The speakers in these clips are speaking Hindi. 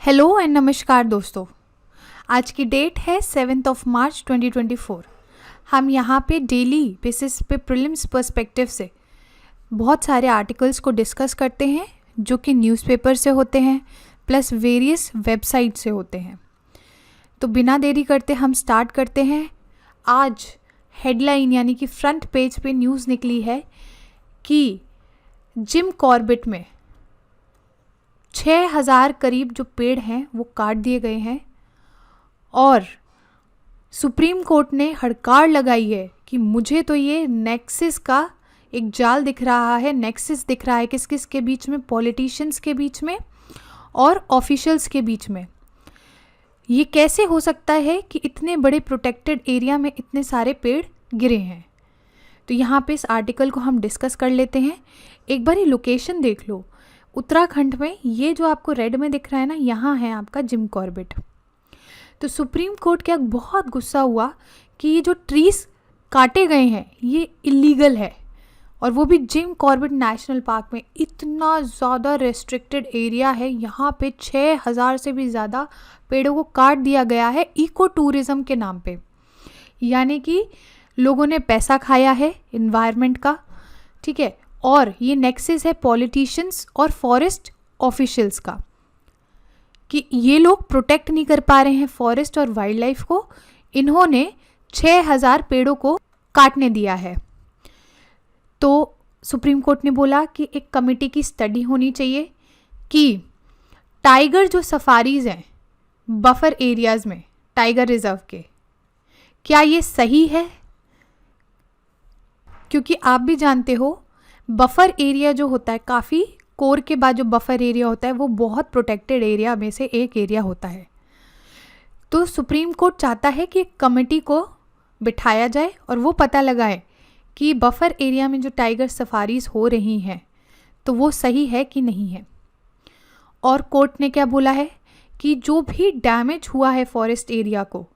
हेलो एंड नमस्कार दोस्तों। आज की डेट है 7 मार्च 2024। हम यहाँ पे डेली बेसिस पे प्रीलिम्स पर्सपेक्टिव से बहुत सारे आर्टिकल्स को डिस्कस करते हैं जो कि न्यूज़पेपर से होते हैं प्लस वेरियस वेबसाइट से होते हैं। तो बिना देरी करते हम स्टार्ट करते हैं। आज हेडलाइन यानी कि फ्रंट पेज पे न्यूज़ निकली है कि जिम कॉर्बेट में 6000 करीब जो पेड़ हैं वो काट दिए गए हैं और सुप्रीम कोर्ट ने हड़कार लगाई है कि मुझे तो ये नेक्सस का एक जाल दिख रहा है, नेक्सस दिख रहा है किस किस के बीच में, पॉलिटिशियंस के बीच में और ऑफिशियल्स के बीच में। ये कैसे हो सकता है कि इतने बड़े प्रोटेक्टेड एरिया में इतने सारे पेड़ गिरे हैं। तो यहाँ पे इस आर्टिकल को हम डिस्कस कर लेते हैं। एक बार ये लोकेशन देख लो, उत्तराखंड में ये जो आपको रेड में दिख रहा है ना, यहाँ है आपका जिम कॉर्बेट। तो सुप्रीम कोर्ट क्या बहुत गुस्सा हुआ कि ये जो ट्रीज़ काटे गए हैं ये इलीगल है, और वो भी जिम कॉर्बेट नेशनल पार्क में। इतना ज़्यादा रेस्ट्रिक्टेड एरिया है, यहाँ पे 6000 से भी ज़्यादा पेड़ों को काट दिया गया है इको टूरिज़्म के नाम पे। यानी कि लोगों ने पैसा खाया है इन्वायरमेंट का, ठीक है। और ये नेक्सस है पॉलिटिशियंस और फॉरेस्ट ऑफिशियल्स का कि ये लोग प्रोटेक्ट नहीं कर पा रहे हैं फॉरेस्ट और वाइल्ड लाइफ को। इन्होंने 6000 पेड़ों को काटने दिया है। तो सुप्रीम कोर्ट ने बोला कि एक कमेटी की स्टडी होनी चाहिए कि टाइगर जो सफारीज़ हैं बफर एरियाज़ में टाइगर रिजर्व के, क्या ये सही है। क्योंकि आप भी जानते हो बफर एरिया जो होता है, काफ़ी कोर के बाद जो बफर एरिया होता है वो बहुत प्रोटेक्टेड एरिया में से एक एरिया होता है। तो सुप्रीम कोर्ट चाहता है कि एक कमेटी को बिठाया जाए और वो पता लगाए कि बफर एरिया में जो टाइगर सफारीज़ हो रही हैं तो वो सही है कि नहीं है। और कोर्ट ने क्या बोला है कि जो भी डैमेज हुआ है फॉरेस्ट एरिया को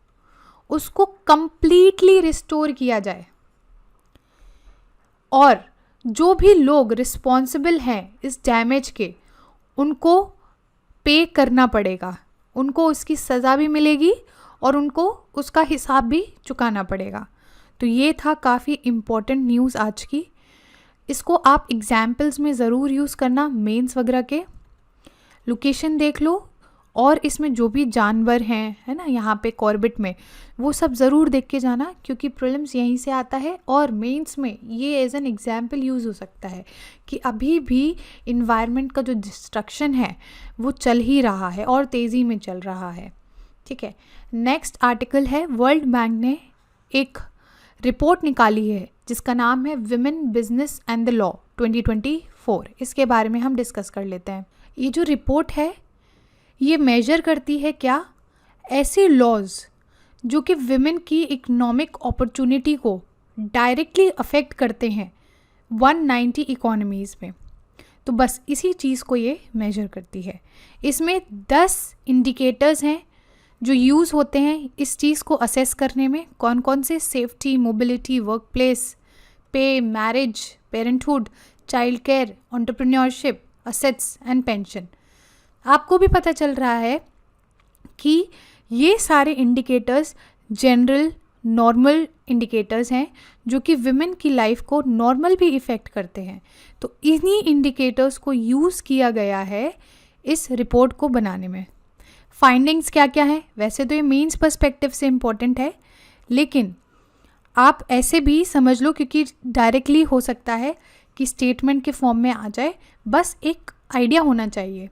उसको कंप्लीटली रिस्टोर किया जाए, और जो भी लोग रिस्पॉन्सिबल हैं इस डैमेज के उनको पे करना पड़ेगा, उनको उसकी सज़ा भी मिलेगी और उनको उसका हिसाब भी चुकाना पड़ेगा। तो ये था काफ़ी इम्पॉर्टेंट न्यूज़ आज की। इसको आप एग्जाम्पल्स में ज़रूर यूज़ करना, मेंस वगैरह के। लोकेशन देख लो और इसमें जो भी जानवर हैं, है ना, यहाँ पे कॉर्बेट में, वो सब ज़रूर देख के जाना क्योंकि प्रीलिम्स यहीं से आता है और मेंस में ये एज एन एग्जाम्पल यूज़ हो सकता है कि अभी भी इन्वायरमेंट का जो डिस्ट्रक्शन है वो चल ही रहा है और तेज़ी में चल रहा है, ठीक है। नेक्स्ट आर्टिकल है, वर्ल्ड बैंक ने एक रिपोर्ट निकाली है जिसका नाम है women business and the law 2024। इसके बारे में हम डिस्कस कर लेते हैं। ये जो रिपोर्ट है ये मेजर करती है क्या, ऐसे लॉज जो कि विमेन की इकोनॉमिक अपॉर्चुनिटी को डायरेक्टली अफेक्ट करते हैं 190 इकोनॉमीज़ में। तो बस इसी चीज़ को ये मेजर करती है। इसमें 10 इंडिकेटर्स हैं जो यूज़ होते हैं इस चीज़ को असेस करने में। कौन कौन से, सेफ्टी, मोबिलिटी, वर्क प्लेस, पे, marriage, parenthood, child care, entrepreneurship, assets and pension. आपको भी पता चल रहा है कि ये सारे इंडिकेटर्स जनरल नॉर्मल इंडिकेटर्स हैं जो कि विमेन की लाइफ को नॉर्मल भी इफ़ेक्ट करते हैं। तो इन्हीं इंडिकेटर्स को यूज़ किया गया है इस रिपोर्ट को बनाने में। फाइंडिंग्स क्या क्या हैं, वैसे तो ये मेंस पर्सपेक्टिव से इम्पोर्टेंट है, लेकिन आप ऐसे भी समझ लो क्योंकि डायरेक्टली हो सकता है कि स्टेटमेंट के फॉर्म में आ जाए, बस एक आइडिया होना चाहिए।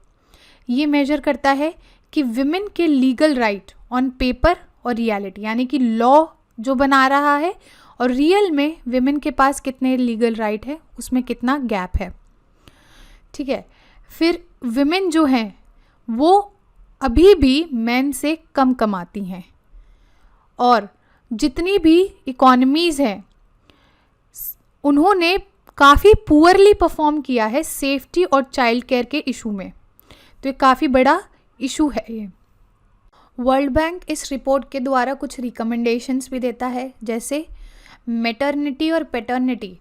ये मेजर करता है कि विमेन के लीगल राइट ऑन पेपर और रियलिटी, यानी कि लॉ जो बना रहा है और रियल में विमेन के पास कितने लीगल राइट है उसमें कितना गैप है, ठीक है। फिर विमेन जो हैं वो अभी भी मेन से कम कमाती हैं, और जितनी भी इकोनॉमीज़ हैं उन्होंने काफ़ी पुअरली परफॉर्म किया है सेफ्टी और चाइल्ड केयर के इशू में। तो ये काफ़ी बड़ा इशू है ये। वर्ल्ड बैंक इस रिपोर्ट के द्वारा कुछ रिकमेंडेशंस भी देता है, जैसे मैटरनिटी और पैटर्निटी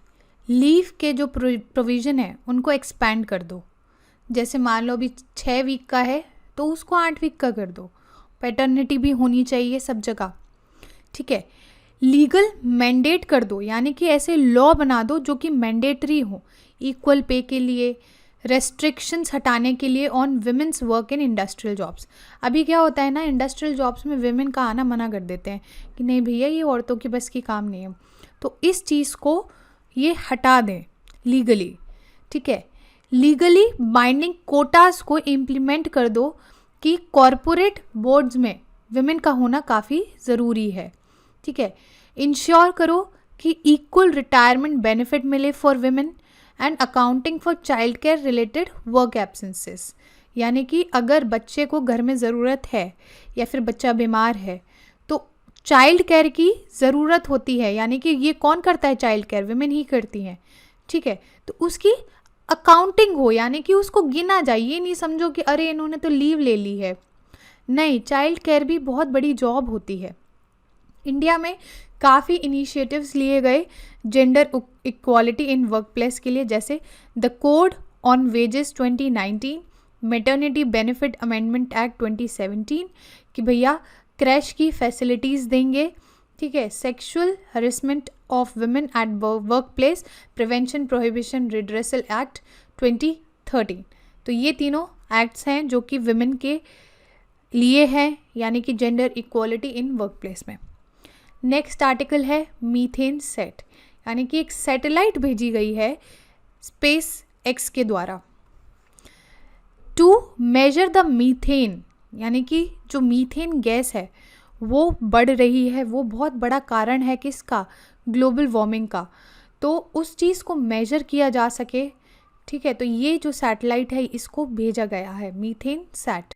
लीव के जो प्रोविज़न है उनको एक्सपैंड कर दो। जैसे मान लो अभी 6 वीक का है तो उसको 8 वीक का कर दो। पैटर्निटी भी होनी चाहिए सब जगह, ठीक है। लीगल मैंडेट कर दो, यानी कि ऐसे लॉ बना दो जो कि मैंडेटरी हो इक्वल पे के लिए, रेस्ट्रिक्शंस हटाने के लिए on women's work in industrial jobs. अभी क्या होता है ना, इंडस्ट्रियल जॉब्स में विमेन का आना मना कर देते हैं कि नहीं भैया ये औरतों की बस की काम नहीं है, तो इस चीज़ को ये हटा दें लीगली, ठीक है। लीगली बाइंडिंग कोटास को इम्प्लीमेंट कर दो कि कॉरपोरेट बोर्ड्स में विमेन का होना काफ़ी ज़रूरी है, ठीक है। इंश्योर करो कि इक्वल रिटायरमेंट बेनिफिट मिले for women and accounting for child care related work absences, यानी कि अगर बच्चे को घर में ज़रूरत है या फिर बच्चा बीमार है तो चाइल्ड केयर की ज़रूरत होती है, यानी कि ये कौन करता है चाइल्ड केयर, विमेन ही करती हैं, ठीक है। तो उसकी अकाउंटिंग हो, यानी कि उसको गिना जाए, ये नहीं समझो कि अरे इन्होंने तो लीव ले ली है, नहीं, चाइल्ड केयर भी बहुत बड़ी जॉब होती है। इंडिया में काफ़ी इनिशिएटिव्स लिए गए gender equality in work place के लिए, जैसे the code on wages 2019, maternity benefit amendment act 2017 कि भैया क्रैश की फैसिलिटीज़ देंगे, ठीक है। Sexual harassment of women at work place prevention prohibition redressal act 2013। तो ये तीनों एक्ट्स हैं जो कि वुमेन के लिए हैं, यानी कि gender equality in work place में। नेक्स्ट आर्टिकल है मीथेन सेट, यानी कि एक सैटेलाइट भेजी गई है स्पेस एक्स के द्वारा टू मेजर द मीथेन, यानी कि जो मीथेन गैस है वो बढ़ रही है, वो बहुत बड़ा कारण है किसका, ग्लोबल वार्मिंग का, तो उस चीज़ को मेजर किया जा सके, ठीक है। तो ये जो सैटेलाइट है इसको भेजा गया है मीथेन सैट।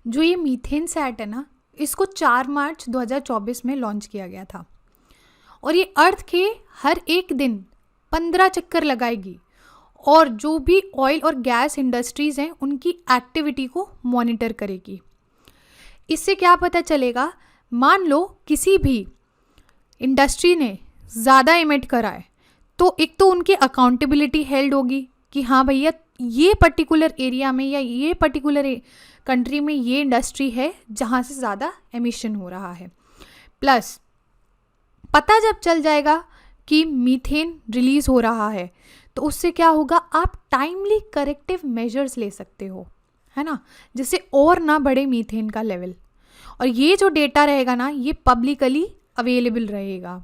जो ये मीथेन सैट है ना, इसको 4 मार्च 2024 में लॉन्च किया गया था और ये अर्थ के हर एक दिन 15 चक्कर लगाएगी और जो भी ऑयल और गैस इंडस्ट्रीज़ हैं उनकी एक्टिविटी को मॉनिटर करेगी। इससे क्या पता चलेगा, मान लो किसी भी इंडस्ट्री ने ज़्यादा इमिट करा है तो एक तो उनकी अकाउंटेबिलिटी हेल्ड होगी कि हाँ भैया ये पर्टिकुलर एरिया में या ये पर्टिकुलर कंट्री में ये इंडस्ट्री है जहाँ से ज़्यादा एमिशन हो रहा है। प्लस पता जब चल जाएगा कि मीथेन रिलीज़ हो रहा है तो उससे क्या होगा, आप टाइमली करेक्टिव मेजर्स ले सकते हो, है ना, जिससे और ना बढ़े मीथेन का लेवल। और ये जो डेटा रहेगा ना ये पब्लिकली अवेलेबल रहेगा।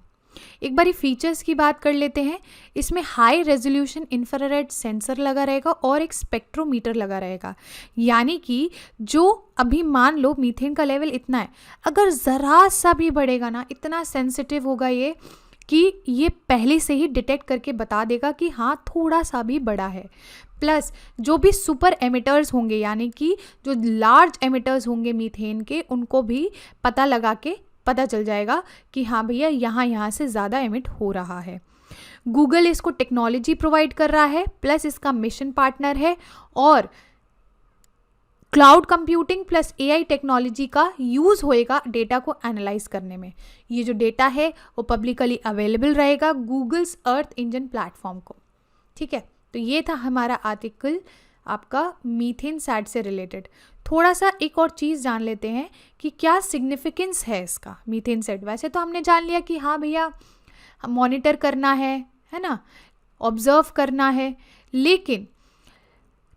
एक बारी फीचर्स की बात कर लेते हैं। इसमें हाई रेजोल्यूशन इंफ्रारेड सेंसर लगा रहेगा और एक स्पेक्ट्रोमीटर लगा रहेगा, यानी कि जो अभी मान लो मीथेन का लेवल इतना है, अगर ज़रा सा भी बढ़ेगा ना, इतना सेंसिटिव होगा ये कि ये पहले से ही डिटेक्ट करके बता देगा कि हाँ थोड़ा सा भी बढ़ा है। प्लस जो भी सुपर एमिटर्स होंगे, यानी कि जो लार्ज एमिटर्स होंगे मीथेन के, उनको भी पता लगा के पता चल जाएगा कि हाँ भैया यहाँ से ज़्यादा एमिट हो रहा है। गूगल इसको टेक्नोलॉजी प्रोवाइड कर रहा है, प्लस इसका मिशन पार्टनर है और cloud computing plus AI technology का यूज़ होएगा डेटा को एनालाइज करने में। ये जो डेटा है वो पब्लिकली अवेलेबल रहेगा गूगल्स अर्थ इंजन प्लेटफॉर्म को, ठीक है। तो ये था हमारा आर्टिकल आपका मीथेन सैट से रिलेटेड। थोड़ा सा एक और चीज़ जान लेते हैं कि क्या सिग्निफिकेंस है इसका मीथेन सेट। वैसे तो हमने जान लिया कि हाँ भैया मॉनिटर करना है ना, ऑब्जर्व करना है, लेकिन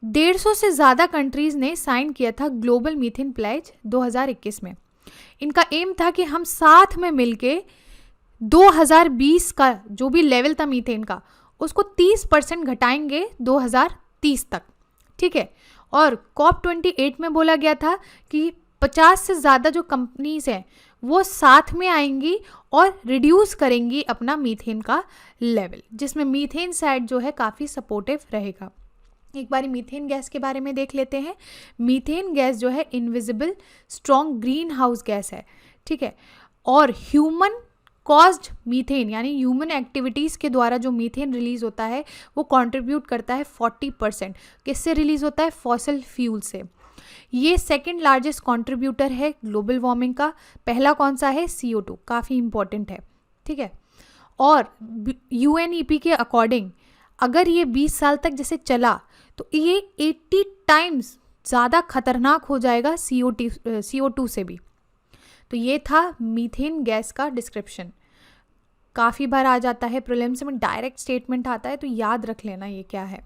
150 से ज़्यादा कंट्रीज़ ने साइन किया था ग्लोबल मीथेन प्लेज 2021 में। इनका एम था कि हम साथ में मिलके 2020 का जो भी लेवल था मीथेन का उसको 30% घटाएंगे 2030 तक, ठीक है। और COP28 में बोला गया था कि 50 से ज़्यादा जो कंपनीज़ हैं वो साथ में आएंगी और रिड्यूस करेंगी अपना मीथेन का लेवल, जिसमें मीथेन सैट जो है काफ़ी सपोर्टिव रहेगा। एक बारी मीथेन गैस के बारे में देख लेते हैं। मीथेन गैस जो है invisible strong green house gas है, ठीक है। और ह्यूमन कॉज्ड मीथेन, यानी ह्यूमन एक्टिविटीज़ के द्वारा जो मीथेन रिलीज़ होता है वो कंट्रीब्यूट करता है 40%। किससे रिलीज़ होता है? फॉसिल फ्यूल से। ये सेकंड लार्जेस्ट कंट्रीब्यूटर है ग्लोबल वार्मिंग का। पहला कौन सा है? CO2, काफ़ी इंपॉर्टेंट है, ठीक है। और UNEP के अकॉर्डिंग अगर ये 20 साल तक जैसे चला तो ये 80 टाइम्स ज़्यादा खतरनाक हो जाएगा CO2 से भी। तो ये था मीथेन गैस का डिस्क्रिप्शन। काफ़ी बार आ जाता है प्रीलिम्स में, डायरेक्ट स्टेटमेंट आता है, तो याद रख लेना ये क्या है।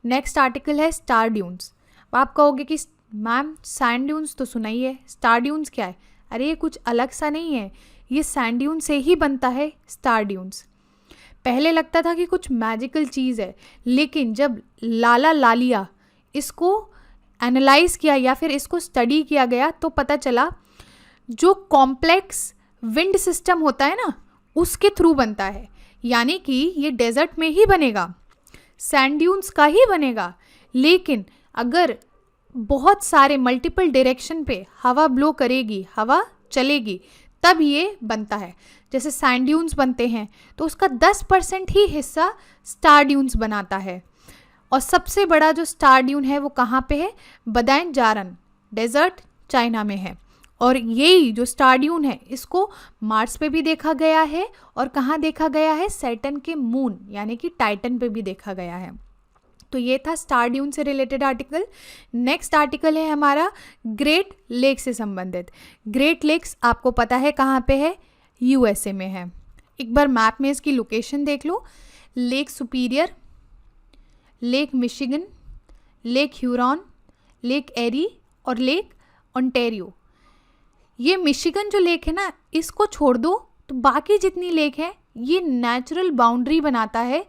नेक्स्ट आर्टिकल है स्टार ड्यून्स। आप कहोगे कि मैम सैंड ड्यून्स तो सुना ही है, स्टार ड्यून्स क्या है? अरे ये कुछ अलग सा नहीं है, ये सैंड ड्यून से ही बनता है स्टार ड्यून्स। पहले लगता था कि कुछ मैजिकल चीज़ है, लेकिन जब लाला लालिया इसको एनालाइज किया या फिर इसको स्टडी किया गया तो पता चला जो कॉम्प्लेक्स विंड सिस्टम होता है ना, उसके थ्रू बनता है। यानी कि ये डेजर्ट में ही बनेगा, सैंड ड्यून्स का ही बनेगा, लेकिन अगर बहुत सारे मल्टीपल डायरेक्शन पे हवा ब्लो करेगी, हवा चलेगी, तब ये बनता है। जैसे सैंड ड्यून्स बनते हैं तो उसका 10% ही हिस्सा स्टार ड्यून्स बनाता है। और सबसे बड़ा जो स्टार ड्यून है वो कहाँ पे है? बदायूंजारन डेजर्ट, चाइना में है। और यही जो स्टार ड्यून है इसको मार्स पे भी देखा गया है, और कहाँ देखा गया है? सैटर्न के मून यानी कि टाइटन पे भी देखा गया है। तो ये था स्टार ड्यून से रिलेटेड आर्टिकल। नेक्स्ट आर्टिकल है हमारा ग्रेट लेक से संबंधित। ग्रेट लेक्स आपको पता है कहाँ पे है? USA में है। एक बार मैप में इसकी लोकेशन देख लो। Lake Superior, lake Michigan, lake Huron, lake Erie और लेक ओंटारियो। ये मिशिगन जो लेक है ना, इसको छोड़ दो तो बाकी जितनी लेक है ये नेचुरल बाउंड्री बनाता है,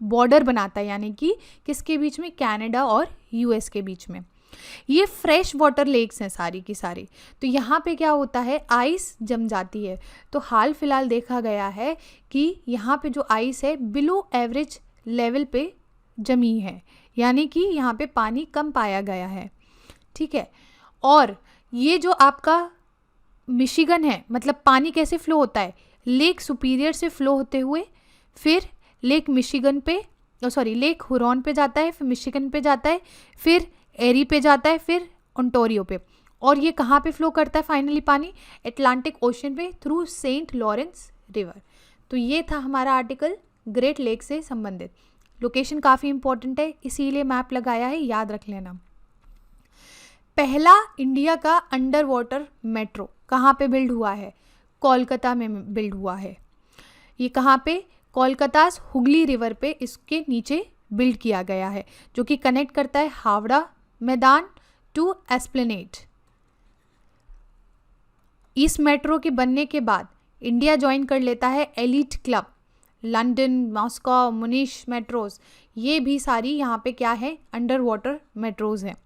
बॉर्डर बनाता है, यानी कि किसके बीच में? कनाडा और US के बीच में। ये फ्रेश वाटर लेक्स हैं सारी की सारी। तो यहाँ पे क्या होता है? आइस जम जाती है। तो हाल फिलहाल देखा गया है कि यहाँ पे जो आइस है बिलो एवरेज लेवल पे जमी है, यानी कि यहाँ पे पानी कम पाया गया है। ठीक है। और ये जो आपका मिशिगन है, मतलब पानी कैसे फ्लो होता है? लेक सुपीरियर से फ्लो होते हुए फिर लेक मिशिगन पे, लेक हुरॉन पे जाता है, फिर मिशिगन पे जाता है, फिर एरी पे जाता है, फिर ओंटारियो पे। और ये कहाँ पे फ्लो करता है फाइनली पानी? अटलांटिक ओशन पे थ्रू सेंट लॉरेंस रिवर। तो ये था हमारा आर्टिकल ग्रेट लेक से संबंधित। लोकेशन काफ़ी इंपॉर्टेंट है, इसीलिए मैप लगाया है, याद रख लेना। पहला इंडिया का अंडर वाटर मेट्रो कहाँ पे बिल्ड हुआ है? कोलकाता में बिल्ड हुआ है। ये कहाँ पे? कोलकाता हुगली रिवर पे इसके नीचे बिल्ड किया गया है, जो कि कनेक्ट करता है हावड़ा मैदान टू एस्प्लेनेड। इस मेट्रो के बनने के बाद इंडिया ज्वाइन कर लेता है elite club, London, Moscow, Munich metros, ये भी सारी यहाँ पे क्या है? अंडर वाटर मेट्रोज हैं।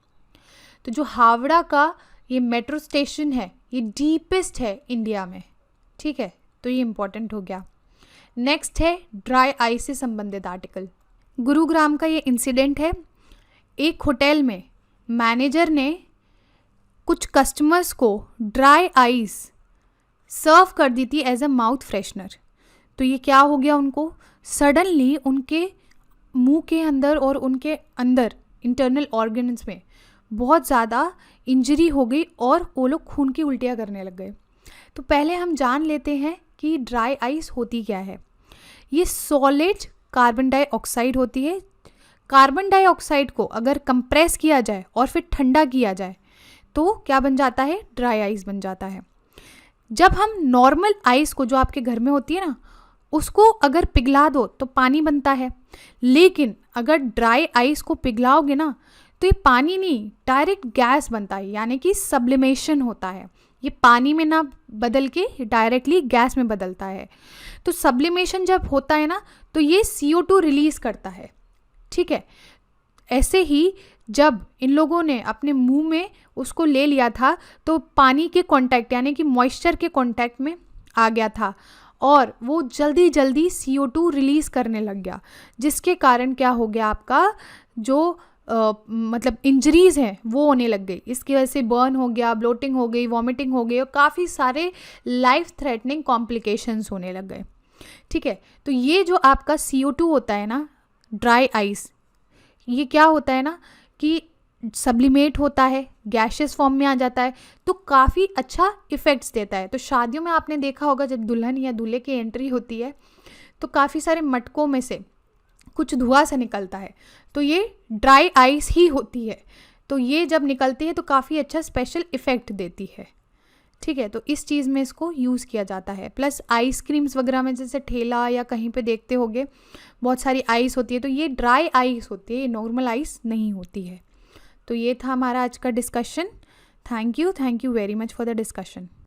तो जो हावड़ा का ये मेट्रो स्टेशन है ये डीपेस्ट है इंडिया में। ठीक है, तो ये इंपॉर्टेंट हो गया। नेक्स्ट है ड्राई आइस से संबंधित आर्टिकल। गुरुग्राम का ये इंसिडेंट है। एक होटल में मैनेजर ने कुछ कस्टमर्स को ड्राई आइस सर्व कर दी थी एज अ माउथ फ्रेशनर। तो ये क्या हो गया? उनको सडनली उनके मुंह के अंदर और उनके अंदर इंटरनल ऑर्गन्स में बहुत ज़्यादा इंजरी हो गई और वो लोग खून की उल्टियाँ करने लग गए। तो पहले हम जान लेते हैं कि ड्राई आइस होती क्या है। ये सॉलिड कार्बन डाइऑक्साइड होती है। कार्बन डाइऑक्साइड को अगर कंप्रेस किया जाए और फिर ठंडा किया जाए तो क्या बन जाता है? ड्राई आइस बन जाता है। जब हम नॉर्मल आइस को जो आपके घर में होती है ना, उसको अगर पिघला दो तो पानी बनता है, लेकिन अगर ड्राई आइस को पिघलाओगे ना तो ये पानी नहीं, डायरेक्ट गैस बनता है, यानी कि सब्लिमेशन होता है। ये पानी में ना बदल के डायरेक्टली गैस में बदलता है। तो सब्लिमेशन जब होता है ना तो ये CO2 रिलीज करता है। ठीक है। ऐसे ही जब इन लोगों ने अपने मुंह में उसको ले लिया था तो पानी के कांटेक्ट यानी कि मॉइस्चर के कांटेक्ट में आ गया था और वो जल्दी जल्दी CO2 रिलीज करने लग गया, जिसके कारण क्या हो गया? आपका जो मतलब इंजरीज हैं वो होने लग गई। इसकी वजह से बर्न हो गया, ब्लोटिंग हो गई, वॉमिटिंग हो गई और काफ़ी सारे लाइफ थ्रेटनिंग कॉम्प्लिकेशंस होने लग गए। ठीक है। तो ये जो आपका CO2 होता है ना, ड्राई आइस, ये क्या होता है ना कि सब्लिमेट होता है, गैशियस फॉर्म में आ जाता है, तो काफ़ी अच्छा इफ़ेक्ट्स देता है। तो शादियों में आपने देखा होगा जब दुल्हन या दूल्हे की एंट्री होती है तो काफ़ी सारे मटकों में से कुछ धुआं सा निकलता है, तो ये ड्राई आइस ही होती है। तो ये जब निकलती है तो काफ़ी अच्छा स्पेशल इफ़ेक्ट देती है, ठीक है। तो इस चीज़ में इसको यूज़ किया जाता है। प्लस आइसक्रीम्स वगैरह में जैसे ठेला या कहीं पे देखते होगे बहुत सारी आइस होती है, तो ये ड्राई आइस होती है, ये नॉर्मल आइस नहीं होती है। तो ये था हमारा आज का discussion. Thank you very much for the discussion.